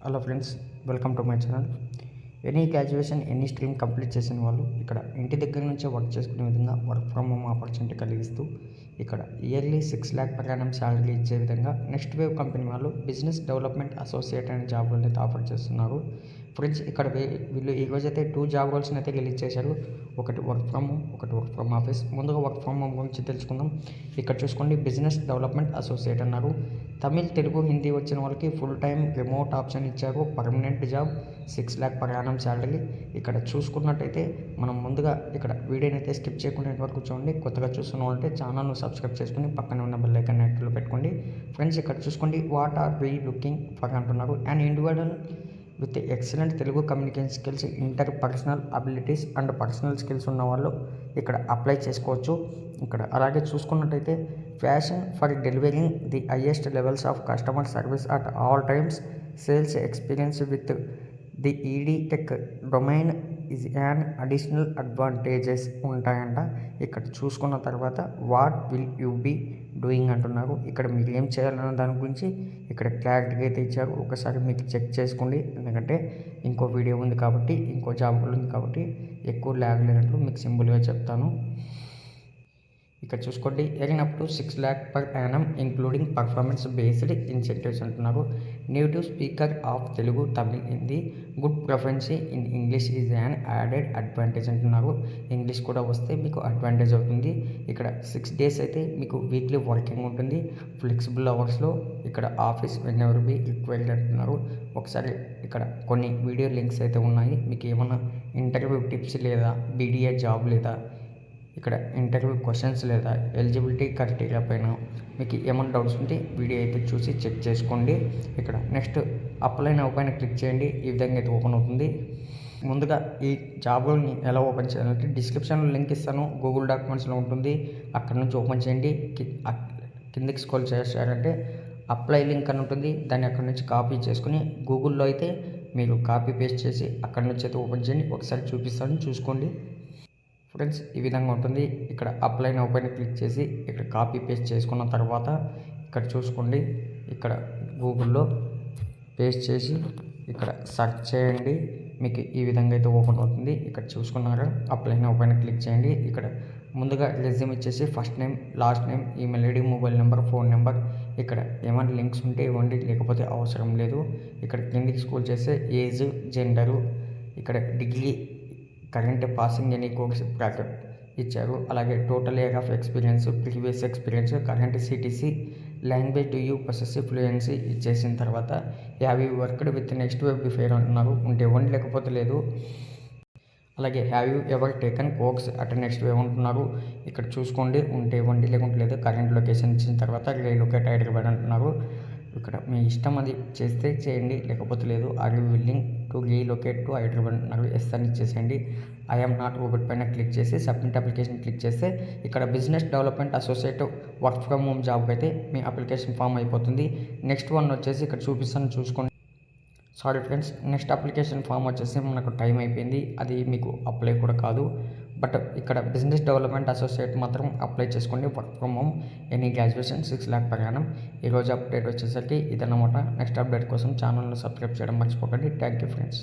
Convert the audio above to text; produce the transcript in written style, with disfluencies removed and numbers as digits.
Hello friends, welcome to my channel. Any graduation any stream complete చేసిన వాళ్ళు ఇక్కడ ఇంటి దగ్గర నుంచే వర్క్ చేసుకునే విధంగా వర్క్ ఫ్రమ్ హోమ్ ఆపర్చునిటీ కలిగిస్తూ ఇక్కడ yearly 6 lakh per annum salary ఇచ్చే విధంగా నెక్స్ట్ వేవ్ కంపెనీ వాళ్ళు బిజినెస్ డెవలప్మెంట్ అసోసియేట్ అనే జాబ్ రోల్ని అయితే ఆఫర్ చేస్తున్నారు. ఫ్రెండ్స్, ఇక్కడ వీళ్ళు ఈరోజైతే 2 జాబ్ రోల్స్ని అయితే రిలీజ్ చేశారు. ఒకటి వర్క్ ఫ్రమ్ హోమ్, ఒకటి వర్క్ ఫ్రమ్ ఆఫీస్. ముందుగా వర్క్ ఫ్రమ్ హోమ్ గురించి తెలుసుకుందాం. ఇక్కడ చూసుకోండి, బిజినెస్ డెవలప్మెంట్ అసోసియేట్ అన్నారు. తమిళ్, తెలుగు, హిందీ వచ్చిన వాళ్ళకి ఫుల్ టైం రిమోట్ ఆప్షన్ ఇచ్చారు. Permanent job, 6 lakh per annum salary. ఇక్కడ చూసుకున్నట్టయితే మనం ముందుగా ఇక్కడ వీడియోని అయితే స్కిప్ చేయకుండా వరకు చూడండి. కొత్తగా చూస్తున్న వాళ్ళంటే ఛానల్ను సబ్స్క్రైబ్ చేసుకుని పక్కన ఉన్న బెల్ ఐకాన్ యాక్టివ్లో పెట్టుకోండి. ఫ్రెండ్స్, ఇక్కడ చూసుకోండి, what are we looking for అంటున్నారు. And individual with excellent Telugu communication skills, interpersonal abilities and personal skills ఉన్న వాళ్ళు ఇక్కడ అప్లై చేసుకోవచ్చు. ఇక్కడ అలాగే చూసుకున్నట్టయితే fashion for delivering the highest levels of customer service at all times, sales experience with the ED tech domain is an additional advantages ఉంటాయంట. ఇక్కడ చూసుకున్న తర్వాత what will you be doing అంటున్నారు. ఇక్కడ మీరు ఏం చేయాలన్న దాని గురించి ఇక్కడ క్లారిటీగా అయితే ఇచ్చారు. ఒకసారి మీకు చెక్ చేసుకోండి, ఎందుకంటే ఇంకో వీడియో ఉంది కాబట్టి, ఇంకో జాబ్ ఉంది కాబట్టి ఎక్కువ ల్యాగ్ లేనట్లు మీకు సింపుల్గా చెప్తాను. ఇక్కడ చూసుకోండి, earn up to 6 lakh per annum including performance based incentives అంటున్నారు. Native speaker of Telugu, Tamil, Hindi, good proficiency in English is an added advantage అంటున్నారు. ఇంగ్లీష్ కూడా వస్తే మీకు అడ్వాంటేజ్ అవుతుంది. ఇక్కడ 6 days అయితే మీకు వీక్లీ వర్కింగ్ ఉంటుంది. ఫ్లెక్సిబుల్ అవర్స్లో ఇక్కడ office whenever be required అంటున్నారు. ఒకసారి ఇక్కడ కొన్ని వీడియో లింక్స్ అయితే ఉన్నాయి. మీకు ఏమైనా ఇంటర్వ్యూ టిప్స్ లేదా బీడీఏ జాబ్ లేదా ఇక్కడ ఇంటర్వ్యూ క్వశ్చన్స్ లేదా ఎలిజిబిలిటీ క్రైటీరియా పైన మీకు ఏమైనా డౌట్స్ ఉంటే వీడియో అయితే చూసి చెక్ చేసుకోండి. ఇక్కడ నెక్స్ట్ అప్లై నౌ పైన క్లిక్ చేయండి. ఈ విధంగా అయితే ఓపెన్ అవుతుంది. ముందుగా ఈ జాబ్ రోల్ని ఎలా ఓపెన్ చేయాలంటే డిస్క్రిప్షన్లో లింక్ ఇస్తాను, గూగుల్ డాక్యుమెంట్స్లో ఉంటుంది. అక్కడ నుంచి ఓపెన్ చేయండి. కిందకి స్క్రోల్ చేశారంటే అప్లై లింక్ అని ఉంటుంది. దాన్ని అక్కడ నుంచి కాపీ చేసుకుని గూగుల్లో అయితే మీరు కాపీ పేస్ట్ చేసి అక్కడ నుంచి అయితే ఓపెన్ చేయండి. ఒకసారి చూపిస్తాను, చూసుకోండి. ఫ్రెండ్స్, ఈ విధంగా ఉంటుంది. ఇక్కడ అప్లై నౌ పైన క్లిక్ చేసి ఇక్కడ కాపీ పేస్ట్ చేసుకున్న తర్వాత ఇక్కడ చూసుకోండి, ఇక్కడ గూగుల్లో పేస్ట్ చేసి ఇక్కడ సెర్చ్ చేయండి. మీకు ఈ విధంగా అయితే ఓపెన్ అవుతుంది. ఇక్కడ చూసుకున్నారా, అప్లై నౌ పైన క్లిక్ చేయండి. ఇక్కడ ముందుగా రెజ్యూమ్ ఇచ్చేసి first name, last name, email ID, mobile number, phone number, ఇక్కడ ఏమైనా లింక్స్ ఉంటే ఇవ్వండి, లేకపోతే అవసరం లేదు. ఇక్కడ కిందికి స్క్రోల్ చేస్తే ఏజ్, జెండరు, ఇక్కడ degree, current passing any course bracket ఇచ్చారు. అలాగే total year of experience, previous experience, current CTC, language do you possess fluency ఇచ్చేసిన తర్వాత have you worked with next web before అంటున్నారు. ఉంటే ఇవ్వండి, లేకపోతే లేదు. అలాగే have you ever taken course at next wave అంటున్నారు. ఇక్కడ చూసుకోండి, ఉంటే ఇవ్వండి, లేకుంటే లేదు. కరెంట్ లొకేషన్ ఇచ్చిన తర్వాత రీలొకేట్ హైదరాబాద్ అంటున్నారు. ఇక్కడ మీ ఇష్టం, అది చేస్తే చేయండి, లేకపోతే లేదు. Are you willing to relocate to Hyderabad అంటున్నారు. ఎస్ అని ఇచ్చేసేయండి. ఐఎమ్ నాట్ ఒకటి పైన క్లిక్ చేసి సబ్మిట్ అప్లికేషన్ క్లిక్ చేస్తే ఇక్కడ business development associate work from home జాబ్కి అయితే మీ అప్లికేషన్ ఫామ్ అయిపోతుంది. నెక్స్ట్ వన్ వచ్చేసి ఇక్కడ చూపిస్తాను, చూసుకోండి. Sorry friends, next application form వచ్చేసి మనకు టైం అయిపోయింది. అది మీకు అప్లై కూడా కాదు. బట్ ఇక్కడ బిజినెస్ డెవలప్మెంట్ అసోసియేట్ మాత్రం అప్లై చేసుకోండి. Work from home, any graduation, 6 lakh per annum. ఈరోజు అప్డేట్ వచ్చేసరికి ఇదన్నమాట. నెక్స్ట్ అప్డేట్ కోసం ఛానల్ను సబ్స్క్రైబ్ చేయడం మర్చిపోకండి. Thank you friends.